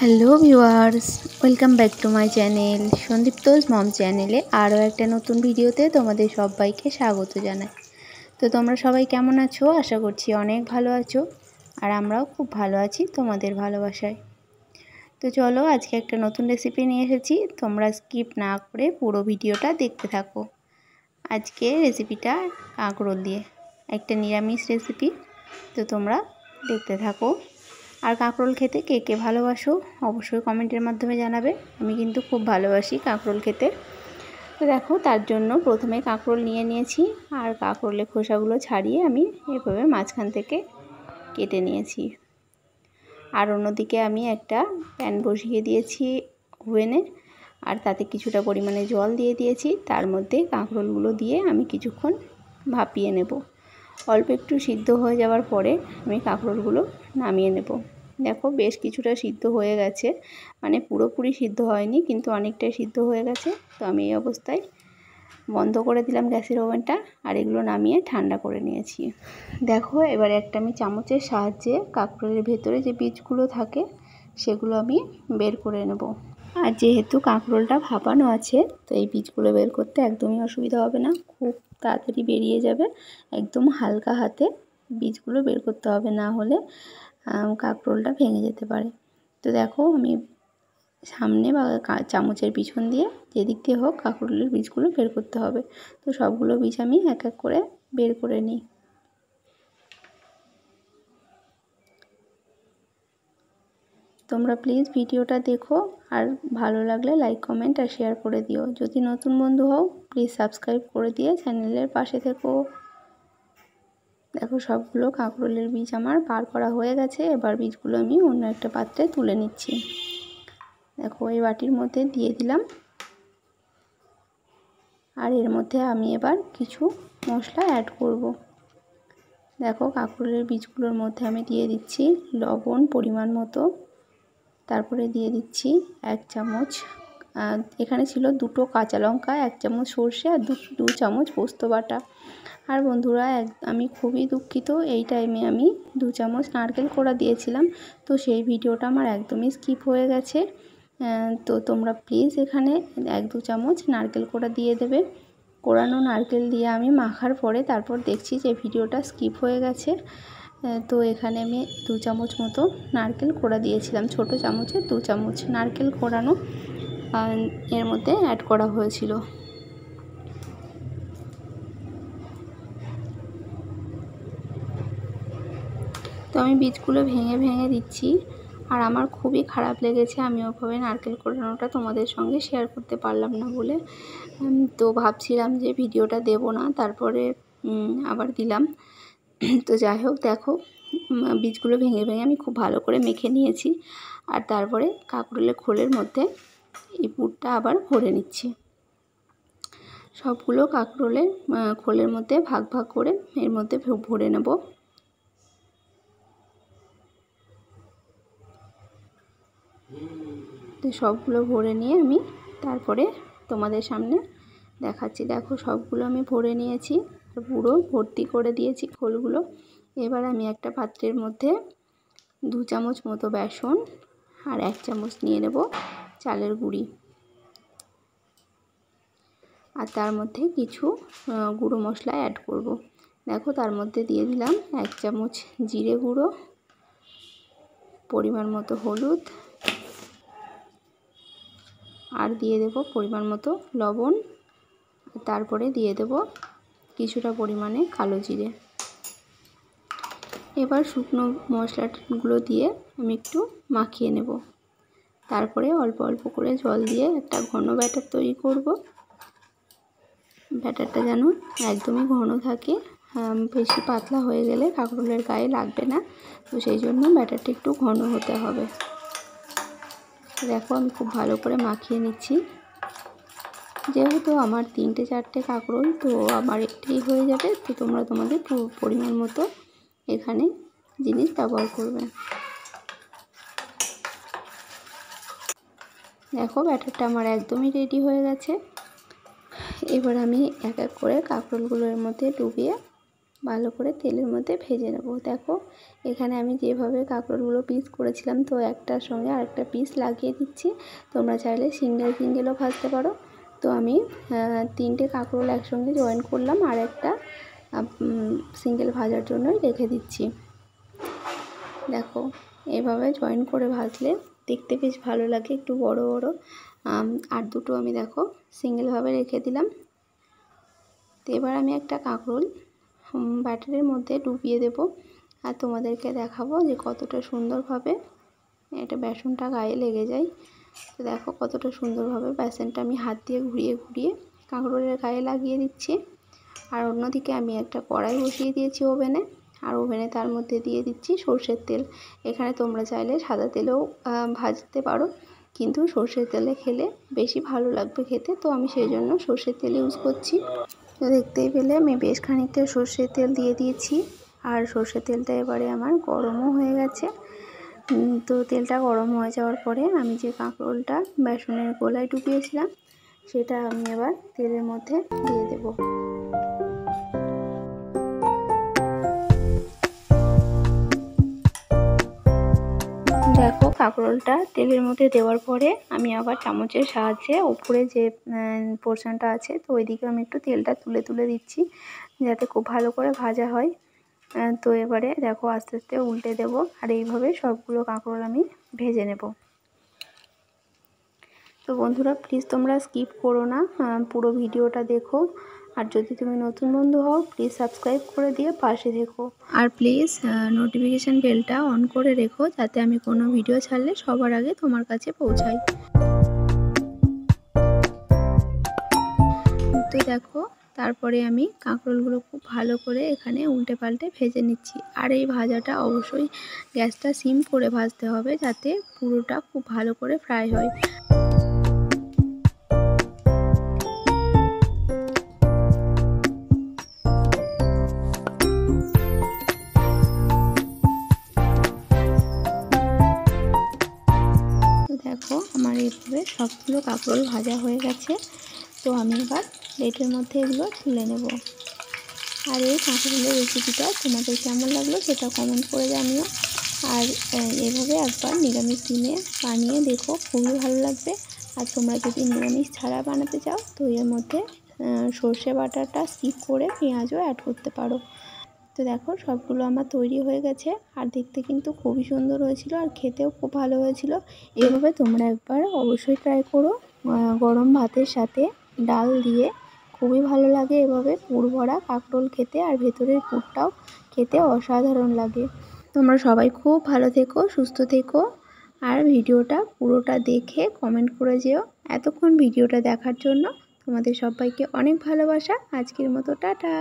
Hello viewers, welcome back to my channel Sandipto's mom চ্যানেলে আরও একটা নতুন ভিডিওতে তোমাদের সবাইকে স্বাগত জানাই। তো তোমরা সবাই কেমন আছো? আশা করছি অনেক ভালো আছো, আর আমরাও খুব ভালো আছি তোমাদের ভালোবাসায়। তো চলো, আজকে একটা নতুন রেসিপি নিয়ে এসেছি, তোমরা স্কিপ না করে পুরো ভিডিওটা দেখতে থাকো। আজকে রেসিপিটা কাঁকরোল দিয়ে, একটা নিরামিষ রেসিপি, তো তোমরা দেখতে থাকো। আর কাঁকরোল খেতে কে কে ভালোবাসো অবশ্যই কমেন্টের মাধ্যমে জানাবে। আমি কিন্তু খুব ভালোবাসি কাঁকরোল খেতে। তো দেখো, তার জন্য প্রথমে কাঁকরোল নিয়ে নিয়েছি, আর কাঁকরোলের খোসাগুলো ছাড়িয়ে আমি এভাবে মাঝখান থেকে কেটে নিয়েছি। আর অন্যদিকে আমি একটা প্যান বসিয়ে দিয়েছি ওভেনে, আর তাতে কিছুটা পরিমাণে জল দিয়ে দিয়েছি। তার মধ্যে কাঁকরোলগুলো দিয়ে আমি কিছুক্ষণ ভাপিয়ে নেব। অল্প একটু সিদ্ধ হয়ে যাওয়ার পরে আমি কাঁকরোলগুলো নামিয়ে নেব। দেখো, বেশ কিছুটা সিদ্ধ হয়ে গেছে, মানে পুরোপুরি সিদ্ধ হয়নি, কিন্তু অনেকটাই সিদ্ধ হয়ে গেছে। তো আমি এই অবস্থায় বন্ধ করে দিলাম গ্যাসের ওভেনটা, আর এগুলো নামিয়ে ঠান্ডা করে নিয়েছি। দেখো, এবার একটা আমি চামচের সাহায্যে কাঁকরোলের ভেতরে যে বীজগুলো থাকে সেগুলো আমি বের করে নেব। আর যেহেতু কাঁকরোলটা ভাপানো আছে, তো এই বীজগুলো বের করতে একদমই অসুবিধা হবে না, খুব তাড়াতাড়ি বেরিয়ে যাবে। একদম হালকা হাতে বীজগুলো বের করতে হবে, না হলে কাঁকরোলটা ভেঙে যেতে পারে। তো দেখো, আমি সামনে বা চামচের পিছন দিয়ে যেদিক দিয়ে হোক কাঁকরোলের বীজগুলো বের করতে হবে। তো সবগুলো বীজ আমি এক এক করে বের করে নিই। তোমরা প্লিজ ভিডিওটা দেখো, আর ভালো লাগলে লাইক কমেন্ট আর শেয়ার করে দিও। যদি নতুন বন্ধু হও প্লিজ সাবস্ক্রাইব করে দিয়ে চ্যানেলের পাশে থেকো। দেখো, সবগুলো কাঁকরোলের বীজ আমার বার করা হয়ে গেছে। এবার বীজগুলো আমি অন্য একটা পাত্রে তুলে নিচ্ছি। দেখো, এই বাটির মধ্যে দিয়ে দিলাম, আর এর মধ্যে আমি এবার কিছু মশলা অ্যাড করব। দেখো, কাঁকরোলের বীজগুলোর মধ্যে আমি দিয়ে দিচ্ছি লবণ পরিমাণ মতো, তারপরে দিয়ে দিচ্ছি 1 চামচ, এখানে ছিল 2টো কাঁচা লঙ্কা, 1 চামচ সর্ষে, আর 2 চামচ পোস্ত বাটা। আর বন্ধুরা, আমি খুবই দুঃখিত, এই টাইমে আমি 2 চামচ নারকেল কোড়া দিয়েছিলাম, তো সেই ভিডিওটা আমার একদমই স্কিপ হয়ে গেছে। তো তোমরা প্লিজ এখানে 1-2 চামচ নারকেল কোড়া দিয়ে দেবে। কোড়ানো নারকেল দিয়ে আমি মাখার পরে তারপর দেখছি যে ভিডিওটা স্কিপ হয়ে গেছে। তো এখানে আমি 2 চামচ মতো নারকেল কোড়া দিয়েছিলাম, ছোট চামচে 2 চামচ নারকেল কোড়ানো এর মধ্যে অ্যাড করা হয়েছিল। তো আমি বীজগুলো ভেঙে ভেঙে দিচ্ছি, আর আমার খুবই খারাপ লেগেছে, আমি ওভাবে নারকেল কোড়ানোটা তোমাদের সঙ্গে শেয়ার করতে পারলাম না বলে। তো ভাবছিলাম যে ভিডিওটা দেব না, তারপরে আবার দিলাম। তো যাই হোক, দেখো, বীজগুলো ভেঙে ভেঙে আমি খুব ভালো করে মেখে নিয়েছি, আর তারপরে কাঁকরোলের খোলের মধ্যে এই পুরটা আবার ভরে নিচ্ছি। সবগুলো কাঁকরোলের খোলের মধ্যে ভাগ ভাগ করে এর মধ্যে ভরে নেব। তো সবগুলো ভরে নিয়ে আমি তারপরে তোমাদের সামনে দেখাচ্ছি। দেখো, সবগুলো আমি ভরে নিয়েছি, পুরো ভর্তি করে দিয়েছি খোলগুলো। এবার আমি একটা পাত্রের মধ্যে 2 চামচ মতো বেসন, আর 1 চামচ নিয়ে নেব চালের গুঁড়ি, আর তার মধ্যে কিছু গুঁড়ো মশলা অ্যাড করব। দেখো, তার মধ্যে দিয়ে দিলাম 1 চামচ জিরে গুঁড়ো, পরিমাণ মতো হলুদ, আর দিয়ে দেব পরিমাণ মতো লবণ, তারপরে দিয়ে দেব কিছুটা পরিমাণে কালো জিরে। এবার শুকনো মশলাগুলো দিয়ে আমি একটু মাখিয়ে নেব। তারপরে অল্প অল্প করে জল দিয়ে একটা ঘন ব্যাটার তৈরি করব। ব্যাটারটা যেন একদমই ঘন থাকে, বেশি পাতলা হয়ে গেলে কাঁকরোলের গায়ে লাগবে না, তো সেই জন্য ব্যাটারটা একটু ঘন হতে হবে। দেখো, আমি খুব ভালো করে মাখিয়ে নিচ্ছি। যেহেতু আমার 3-4টে কাঁকরোল, তো আমার একটাই হয়ে যাবে, তো তোমরা তোমাদের পরিমাণ মতো এখানে জিনিস ব্যবহার করবে। দেখো, ব্যাটারটা আমার একদমই রেডি হয়ে গেছে। এবার আমি এক এক করে কাঁকরোলগুলোর মধ্যে ডুবিয়ে ভালো করে তেলের মধ্যে ভেজে নেব। দেখো এখানে আমি যেভাবে কাঁকরোলগুলো পিস করেছিলাম, তো একটার সঙ্গে আরেকটা পিস লাগিয়ে দিচ্ছি। তোমরা চাইলে সিঙ্গেলও ভাজতে পারো। তো আমি 3টে কাঁকরোল একসঙ্গে জয়েন করলাম, আর একটা সিঙ্গেল ভাজার জন্যই রেখে দিচ্ছি। দেখো এভাবে জয়েন করে ভাজলে দেখতে বেশ ভালো লাগে, একটু বড় বড়। আর দুটো আমি দেখো সিঙ্গেলভাবে রেখে দিলাম। তো এবার আমি একটা কাঁকরোল ব্যাটারের মধ্যে ডুবিয়ে দেব, আর তোমাদেরকে দেখাবো যে কতটা সুন্দরভাবে এটা বেসনটা গায়ে লেগে যায়। তো দেখো কতটা সুন্দরভাবে বেসনটা আমি হাত দিয়ে ঘুরিয়ে ঘুরিয়ে কাঁকরোলের গায়ে লাগিয়ে দিচ্ছি। আর অন্যদিকে আমি একটা কড়াই বসিয়ে দিয়েছি ওভেনে, আর ওভেনে তার মধ্যে দিয়ে দিচ্ছি সর্ষের তেল। এখানে তোমরা চাইলে সাদা তেলেও ভাজতে পারো, কিন্তু সর্ষের তেলে খেলে বেশি ভালো লাগবে খেতে, তো আমি সেই জন্য সর্ষের তেল ইউজ করছি। তো দেখতেই পেলে আমি বেশ খানিকটা সর্ষের তেল দিয়ে দিয়েছি, আর সর্ষের তেলটা এবারে আমার গরমও হয়ে গেছে। তো তেলটা গরম হয়ে যাওয়ার পরে আমি যে কাঁকরোলটা বেসনের গোলায় ডুবিয়েছিলাম সেটা আমি এবার তেলের মধ্যে দিয়ে দেব। দেখো কাঁকরোলটা তেলের মধ্যে দেওয়ার পরে আমি আবার চামচের সাহায্যে উপরে যে পোর্শনটা আছে, তো ওইদিকে আমি একটু তেলটা তুলে তুলে দিচ্ছি যাতে খুব ভালো করে ভাজা হয়। তো এবারে দেখো আস্তে আস্তে উল্টে দেব, আর এইভাবে সবগুলো কাঁকরোল আমি ভেজে নেব। তো বন্ধুরা প্লিজ তোমরা স্কিপ করো না, পুরো ভিডিওটা দেখো। আর যদি তুমি নতুন বন্ধু হও প্লিজ সাবস্ক্রাইব করে দিয়ে পাশে থেকো, আর প্লিজ নোটিফিকেশান বেলটা অন করে রেখো যাতে আমি কোনো ভিডিও ছাড়লে সবার আগে তোমার কাছে পৌঁছাই। তো দেখো তারপরে আমি কাঁকরোলগুলো খুব ভালো করে এখানে উল্টে পাল্টে ভেজে নিচ্ছি। আর এই ভাজাটা অবশ্যই গ্যাসটা সিম করে ভাজতে হবে যাতে পুরোটা খুব ভালো করে ফ্রাই হয়। দেখো আমার এইভাবে সবগুলো কাঁকরোল ভাজা হয়ে গেছে। তো আমি এবার প্লেটের মধ্যে এগুলো তুলে নেব। আর এই কাঁকরোলের রেসিপিটা তোমাদের কেমন লাগলো সেটা কমেন্ট করে জানিও। আর এভাবে একবার নিরামিষ দিনে বানিয়ে দেখো, খুবই ভালো লাগবে। আর তোমরা যদি নিরামিষ ছাড়া বানাতে চাও তো এর মধ্যে সর্ষে বাটাটা স্কিপ করে পেঁয়াজও অ্যাড করতে পারো। তো দেখো সবগুলো আমার তৈরি হয়ে গেছে, আর দেখতে কিন্তু খুবই সুন্দর হয়েছিল, আর খেতেও খুব ভালো হয়েছিল। এভাবে তোমরা একবার অবশ্যই ট্রাই করো। গরম ভাতের সাথে ডাল দিয়ে খুবই ভালো লাগে এভাবে পুর ভরা কাঁকরোল খেতে, আর ভেতরের পুরটাও খেতে অসাধারণ লাগে। তোমরা সবাই খুব ভালো থেকো, সুস্থ থেকো, আর ভিডিওটা পুরোটা দেখে কমেন্ট করে যেও। এতক্ষণ ভিডিওটা দেখার জন্য তোমাদের সবাইকে অনেক ভালোবাসা। আজকের মতো টাটা।